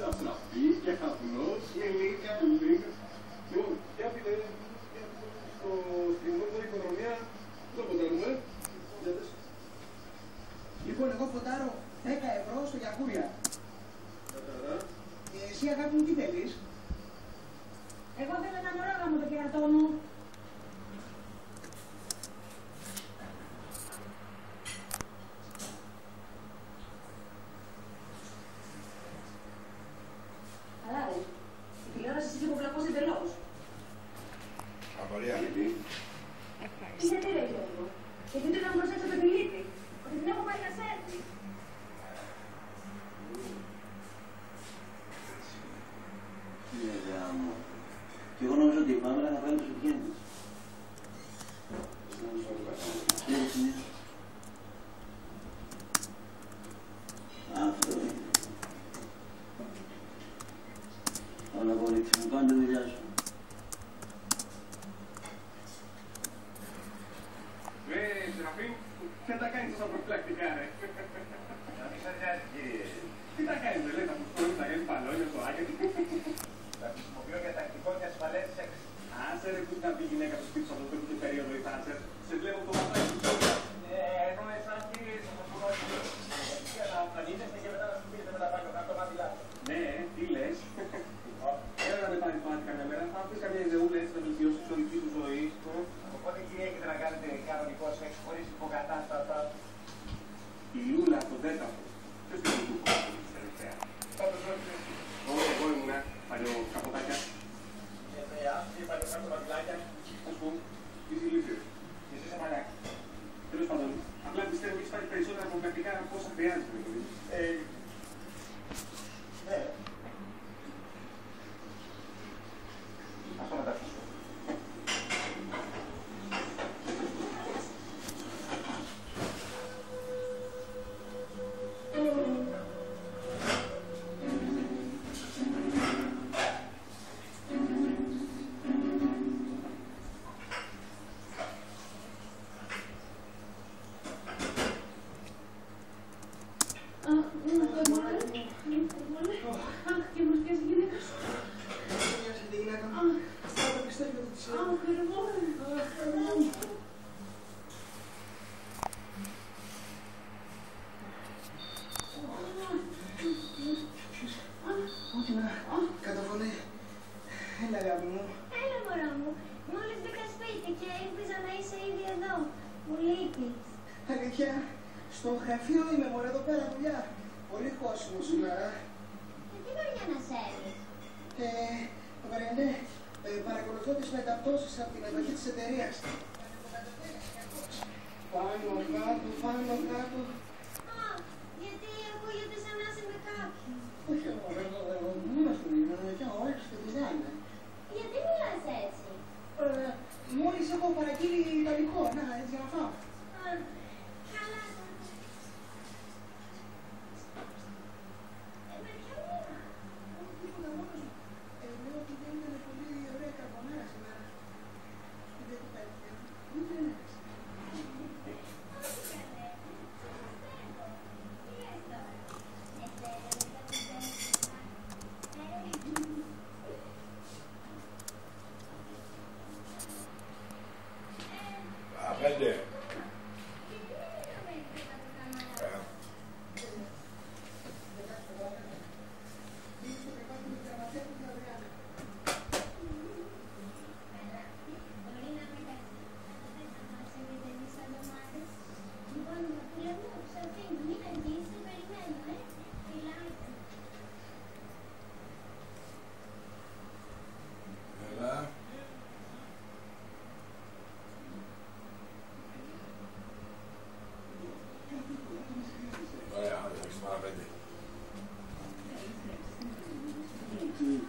αστραπή και καπνός και λίγα. Λοιπόν, για πείτε, στην μόνιμη οικονομία, το ποτάρουμε. Λοιπόν, εγώ φωτάρω 10 ευρώ στο Γιακούρια. Καταρά. Εσύ, αγάπη μου, τι θέλεις? Εγώ θέλω ένα μωρόγαμο το κερατό μου. Καλά ρε, η τηλεόραση είσαι λίγο βλακός εντελώς. Απορία. Γιατί ρε Γιώργο, γιατί δεν θα προσέξω το πιλίτη, ότι την έχω πάει να σέρνει. Και εγώ νομίζω ότι η Πάμελα θα βγάλει το σουτιέν της. Αυτό είναι. Όλα κορίτσι μου, κάντε τη δουλειά σου. Σεραφείμ, δεν τα κάνεις τόσα προφυλακτικά, ρε. Να μην σας νοιάζει, κύριε. Τι τα κάνεις, ρε, θα μου στρώνεις τα γέλη παλόνια στο άκρη. Τα χρησιμοποιώ για τακτικό και ασφαλές σεξ. Άσε ρε που ήταν η γυναίκα στο σπίτι σου αυτό το περίοδο η Τάτσερ. Σε βλέπω το μαθάκι. Ενώ εσάς, κύριε, θα σας πω ότι να φανίζεστε και μετά να σου πείτε με τα πάνω κάτω μάτι λάθος. Ναι, τι λες. Έλα να με πάρεις μάτι καμιά μέρα, θα πεις καμιά ιδεούλα έτσι να βελτιώσεις τη δική σου ζωή. Οπότε, κύριε, έχετε να κάνετε κανονικό σεξ χωρίς υποκατάστατα. Η Λούλα το τέταρτο. Ποιος είναι το κόμμα τελευταία? Πάντως όχι. Εγώ ήμουνα παλιό καποτάκια. Και παλιό κάτω μαντιλάκια. Ας πούμε, είσαι ηλίθιος. Και εσύ είσαι μαλάκι. Τέλος πάντων, απλά πιστεύω ότι έχεις πάρει περισσότερα προφυλακτικά από όσα χρειάζεται. Ναι. Αυτό να τα αφήσω. Αχ, και μας πιάσει η γυναίκα σου. Μοιάζει τη γυναίκα μου. Θα το πιστεύω ότι της λέω. Αχ, εγώ. Όχι να καταφωνεί. Έλα, αγάπη μου. Έλα, μωρό μου. Μόλις μπήκα σπίτι και ήλπιζα να είσαι ήδη εδώ. Μου λείπεις. Αλήθεια, στο γραφείο είμαι, μωρέ, εδώ πέρα δουλειά. Πολύ κόσμο σήμερα. Τι βαριά να σέρνεις. Βαρενέ, παρακολουθώ τις μεταπτώσεις από την εποχή της εταιρείας. Πάνω κάτω. Α, γιατί ακούγεται σαν να είσαι με κάποιον. Όχι, μόνο σου είναι, και όλες και designer. Γιατί μιλάς έτσι. Μόλις έχω παραγγείλει ιταλικό, να, έτσι για να φάω. Α, καλά. Με ποια μήνα. Όχι, τίποτα, μόνος μου. Λέω ότι δεν ήταν πολύ ωραία καρπονάρα σήμερα. Στην διακοπέλια. Μην τρελαίνεσαι. Όχι καλέ. Τι λες τώρα. Πέντε.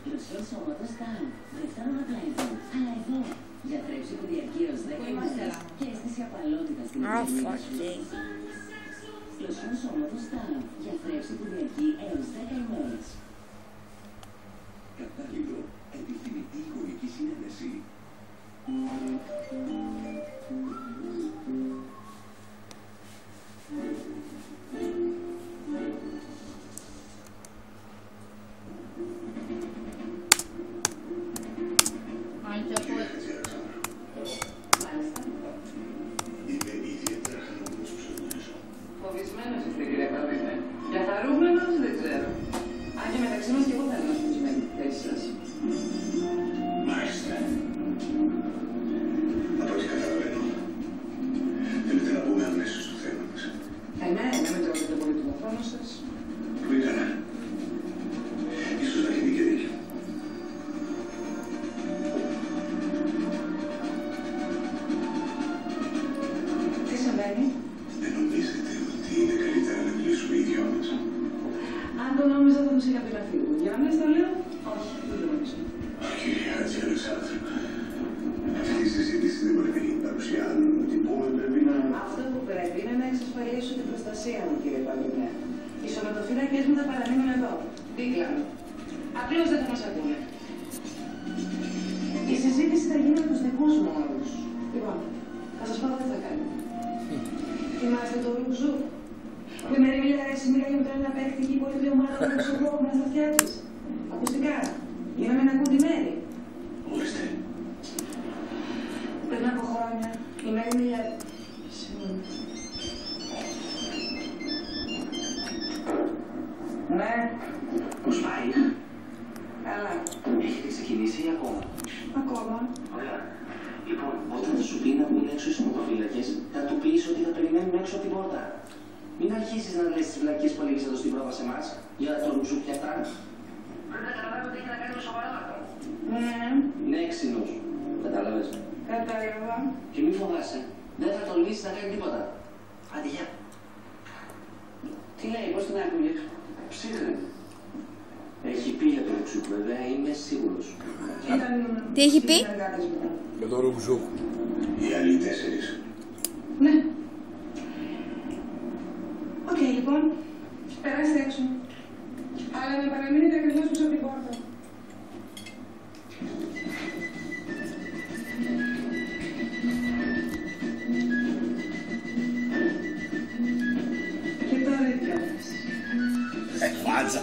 Πλωσιό σώματος Τάου. Δεν φτάνουν απλά εδώ, αλλά εδώ. Γιατρέψει που διαρκεί ως 10 ημέρες και αίσθηση απαλότητας στην υπηρεσία σου. Πλωσιό σώματος Τάου. Γιατρέψει που διαρκεί έως 10 ημέρες. Κατάλληλο. Επιθυμητή γονική συνένεση. νόμιζα θα τους είχα πει να φύγουν. Για να μην στα λέω, όχι, δεν το νομίζω. Κύριε Χατζη Αλεξάνδρου, αυτή η συζήτηση δεν μπορεί να γίνει παρουσία άλλων. Ότι πούμε πρέπει να... Αυτό που πρέπει είναι να εξασφαλίσω την προστασία μου, κύριε Παλαιονέ. Οι σωματοφύλακες μου θα παραμείνουν εδώ. Δίπλα μου. Απλώς δεν θα μας ακούνε. Η συζήτηση θα γίνει με τους δικούς μου όρους. Λοιπόν, θα σας πω τι θα κάνω. Θυμάστε το Ρουκζού, που η Μεριμίλα Ρέση μιλάει με τον ένα παίκτη και η υπόλοιπη ομάδα του Ρουξογρόπου με στα αυτιά της. Ακουστικά. Γίναμε να ακούν τη Μέρη. Ορίστε. Πριν από χρόνια, η Μεριμίλα... Συγγνώμη. Ναι. Πώς πάει? Καλά. Έχετε ξεκινήσει ή ακόμα? Ακόμα. Ωραία. Λοιπόν, όταν θα σου πει να βγουν έξω οι σωματοφύλακες, θα του πεις ότι θα περιμένουν έξω από την πόρτα. Μην αρχίσεις να λες τις βλακίες που έλεγες εδώ στην πρόβα σε εμάς, για το ρουζού και αυτά. Πρέπει να καταλάβει ότι έχει να κάνει με σοβαρά πράγματα. Ναι, ξινούς. Κατάλαβες? Κατάλαβα. Και μη φοβάσαι. Δεν θα τολμήσεις να κάνει τίποτα. Άντε, γεια. Τι λέει, πώς την άκουγες? Ψύχρε. Έχει πει για το Ρουξούκ, βέβαια, είμαι σίγουρος. Τι έχει πει? Για το Ρουξούκ. Οι άλλοι 4. Ναι. Οκ, λοιπόν. Περάστε έξω. Αλλά να παραμείνετε ακριβώς πίσω από την πόρτα. Και τώρα η διάθεση. Φάτσα.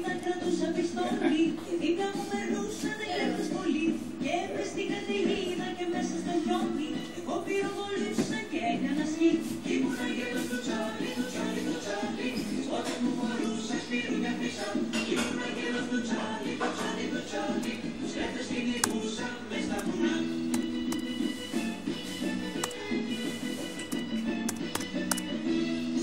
Θα κρατούσα πιστόλι και δίπλα μου περνούσαν ελεύθερες πολύ. Και μες στην καταιγίδα και μέσα στο χιόνι εγώ πυροβολούσα και έκανα σκι. Ήμουν αγγέλος του Τσάρλι, του Τσάρλι, του Τσάρλι. Τις πότες μου φορούσα σπίρουνια χρυσά. Ήμουν αγγέλος του Τσάρλι, του Τσάρλι, του Τσάρλι. Τους κλέφτες κυνηγούσα μες στα βουνά.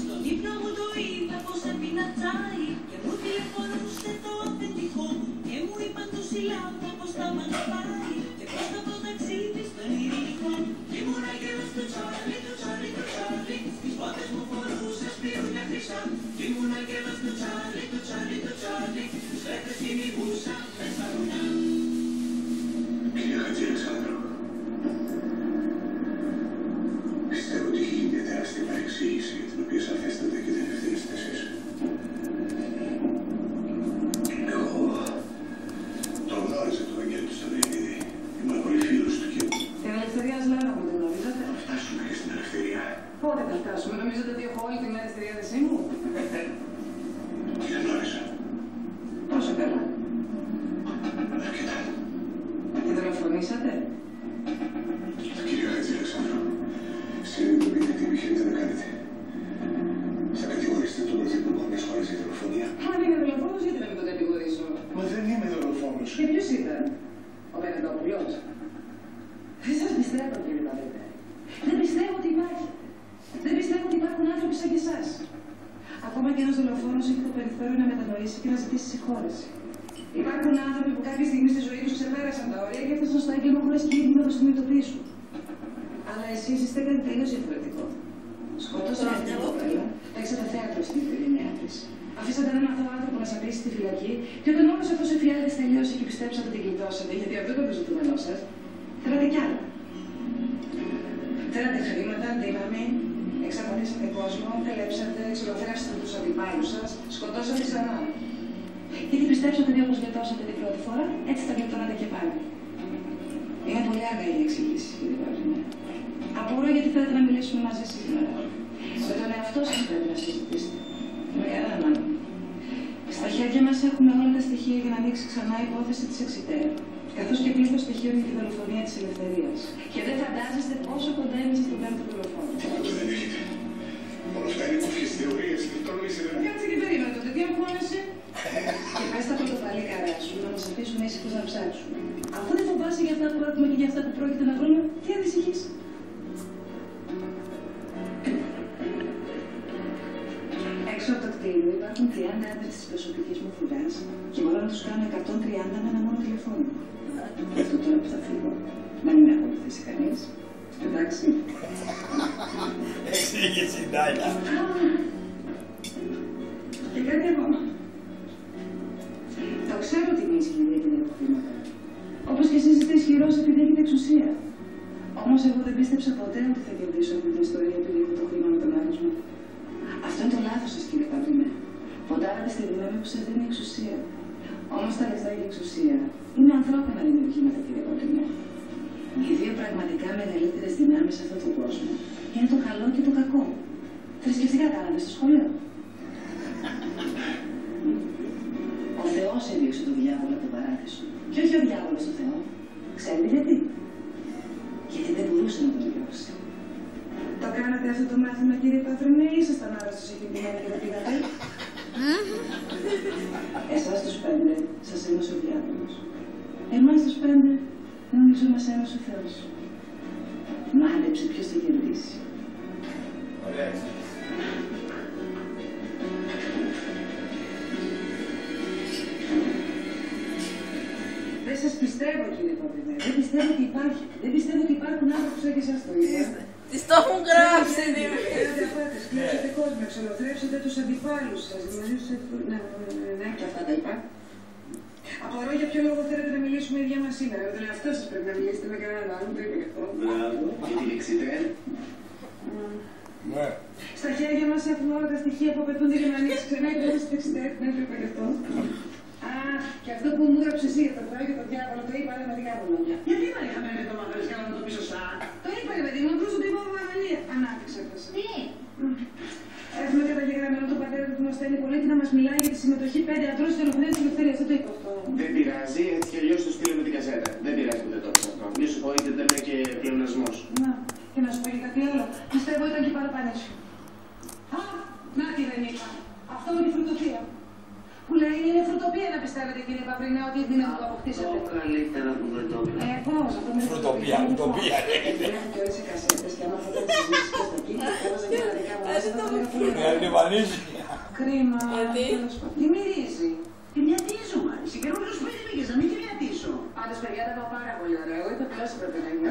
Στον ύπνο μου το είδα πως έπινα τσάι και μου τηλεφωνούσε το αφεντικό και μου είπαν το συλλάβω πως θα μ' αγαπάει και πως θα πω ταξίδι στον ειρηνικό. Ήμουν αγγέλος του Τσάρλι, του Τσάρλι, του Τσάρλι. Τις πότες μου φορούσα σπίρουνια χρυσά. Ήμουν αγγέλος του Τσάρλι, του Τσάρλι, του Τσάρλι. Τους κλέφτες κυνηγούσα μες στα βουνά. Κύριε Χατζη Αλεξάνδρου, πιστεύω ότι έχει γίνει μια τεράστια παρεξήγηση για την οποία σαφέστατα και δεν ευθύνεστε εσείς. Εγώ τον γνώριζα τον Βαγγέλη του Σταυρίδη. Ήμουν πολύ φίλος του και... Την ελευθερία Σλάβα μου την γνωρίζατε? Θα φτάσουμε και στην ελευθερία. Πότε θα φτάσουμε, νομίζετε ότι έχω όλη τη μέρα στη διάθεσή μου? Την γνώριζα. Πόσο καλά. Αρκετά. Την δολοφονήσατε? Κύριε Χατζη Αλεξάνδρου, συνειδητοποιείτε τι επιχειρείτε να κάνετε. Θα κατηγορήσετε τον Πρωθυπουργό μιας χώρας για δολοφονία. Αν είναι δολοφόνος, γιατί να μην τον κατηγορήσω? Μα δεν είμαι δολοφόνος. Και ποιος ήταν? Ο Βενετόπουλος? Δεν σας πιστεύω, κύριε Παλαιονέ. Δεν πιστεύω ότι υπάρχει. Δεν πιστεύω ότι υπάρχουν άνθρωποι σαν και εσάς. Ακόμα και ένας δολοφόνος έχει το περιθώριο να μετανοήσει και να ζητήσει συγχώρεση. Υπάρχουν άνθρωποι που κάποια στιγμή στη ζωή τους ξεπέρασαν τα όρια και έφτασαν στο έγκλημα χωρίς κίνδυνο να το συνειδητοποιήσουν. Αλλά εσείς είστε κάτι τελείως διαφορετικό. Σκοτώσατε αυτή την κοπέλα, παίξατε θέατρο στην οικογένειά της. Αφήσατε έναν αθώο άνθρωπο να σαπίσει στη φυλακή και όταν όλος αυτός ο εφιάλτης τελειώσει και πιστέψατε την γλιτώσατε, γιατί αυτό ήταν το ζητούμενό σας, θέλατε κι άλλα. Θέλατε χρήματα, δύναμη, εξαπατήσατε κόσμο, τελέψατε, εξολοθρεύσατε τους αντιπάλους σας, σκοτώσατε ξανά. Γιατί πιστέψατε ότι όπως γλιτώσατε την πρώτη φορά, έτσι θα γλιτώνατε και πάλι. Είναι πολύ άργα η εξήγηση, κύριε Παλαιονέ. Απορώ γιατί θέλετε να μιλήσουμε μαζί σήμερα. Με τον εαυτό σας πρέπει να συζητήσετε. Με κανέναν άλλο. Στα χέρια μας έχουμε όλα τα στοιχεία για να ανοίξει ξανά η υπόθεση της Εξιτέρ. Καθώς και πλήθος στοιχείων για τη δολοφονία της ελευθερίας. Και δεν φαντάζεστε πόσο κοντά είμαστε στον πέμπτο δολοφόνο. Αυτό δεν έχετε. Όλα αυτά είναι κούφιες θεωρίες. Δεν τολμήσετε να... Κάτσε και περίμενε τότε. Τι αγχώνεσαι? Και πες τα πρωτοφαλή σου να μας αφήσουν ήσυχους να ψάξουν. Αφού δεν φοβάσαι για αυτά που έχουμε και για αυτά που πρόκειται να βρούμε, τι ανησυχείς? Έξω από το κτίριο υπάρχουν 30 άντρες της προσωπικής μου φυλάς και μπορώ να τους κάνω 130 με ένα μόνο τηλεφώνημα. Γι' αυτό τώρα που θα φύγω, να μην με ακολουθήσει κανείς. Εντάξει. Εξήγησε η Ντάλια. Και κάτι ακόμα. ξέρω ότι είναι ισχυρή επειδή έχω χρήματα. Όπως και εσείς είστε ισχυρός επειδή έχετε εξουσία. Όμως εγώ δεν πίστεψα ποτέ ότι θα κερδίσω αυτή την ιστορία επειδή έχω το χρήμα με τον άντρα μου. Αυτό είναι το λάθος σας, κύριε Παντρινέ. Ποντάρατε στη δύναμη που σας δίνει η εξουσία. Όμως τα λεφτά και η εξουσία είναι ανθρώπινα δημιουργήματα, κύριε Παντρινέ. Οι δύο πραγματικά μεγαλύτερες δυνάμεις σε αυτόν τον κόσμο είναι το καλό και το κακό. Θρησκευτικά κάνατε στο σχολείο. Ο Θεός έδιωξε τον διάβολο από τον παράδεισο. Και όχι ο διάβολος τον Θεό. Ξέρετε γιατί? Γιατί δεν μπορούσε να τον διώξει. Το κάνατε αυτό το μάθημα, κύριε Παντρινέ, ή ήσασταν άρρωστος εχειμμένοι και το πήγατε? Εσάς τους 5 σας ένωσε ο διάβολος. Εμάς τους 5 νομίζω μας ένωσε ο Θεός. Μάντεψε ποιος θα κερδίσει. Ωραία. Δεν σας πιστεύω, κύριε Παντρινέ. Δεν πιστεύω ότι υπάρχει. Δεν πιστεύω ότι υπάρχουν άνθρωποι σαν και εσάς το ίδιο. Τις το έχουν γράψει. Κάνετε απάτες, κλέψετε κόσμο, εξολοθρεύσετε τους αντιπάλους σας. Ναι, και αυτά τα είπα. Απορώ για ποιο λόγο θέλετε να μιλήσουμε οι ίδια μας σήμερα. Με τον εαυτό σας πρέπει να μιλήσετε με κανέναν άλλον. Το είπα και αυτό. Μπράβο, και τη λεξιτρέλ. Ναι. Στα χέρια μας έχουμε όλα τα στοιχεία που απαιτούνται για να ανοίξει ξανά η πόλη στη Λεξιτρέλ. Ναι, το είπα και αυτό. Α, και αυτό που μου έγραψε εσύ για το Θεό και τον διάβολο, το είπα με δικά μου λόγια. Γιατί δεν είχαμε με το μαγαζί και να το πει σωστά. Το είπα, ρε παιδί μου, απλώς το είπα με αγαλία. Ανάπτυξε αυτό. Τι? Έχουμε καταγεγραμμένο τον πατέρα του που στέλνει πολίτη να μας μιλάει για τη συμμετοχή 5 αντρών στην ολοκλήρωση της ελευθερίας. Δεν το είπα αυτό. Δεν πειράζει, έτσι κι αλλιώς το στείλαμε την κασέτα. Δεν πειράζει που δεν το έπαιξε αυτό. Μη σου πω, είτε δεν είναι και πλεονασμός. Να, και να σου πω και κάτι άλλο. Πιστεύω ήταν και παραπανήσιο. Α, να τι δεν είπα. Αυτό με τη φρουτοπία. Που λέει είναι φρουτοπία να πιστεύετε, κύριε Παντρινέ, ότι η δύναμη που αποκτήσατε. Καλύτερα που δεν το έπαιξε. Πώς, αυτό με Φρουτοπία, ουτοπία. Έχω και όλες οι κασέτες και άμα θα τα συζητήσεις και στα εκεί, έβαζα και τα δικά μου μέσα, θα τα έλεγα. Είναι βανίζει. Κρίμα. Γιατί? Τι μυρίζει? Τι μυατίζω, μάλιστα. Και εγώ σου πέντε πήγες, να μην τη μυατίσω. Πάντως, παιδιά, τα πάω πάρα πολύ ωραία. Εγώ είπα πλάσι πρέπει να είμαι.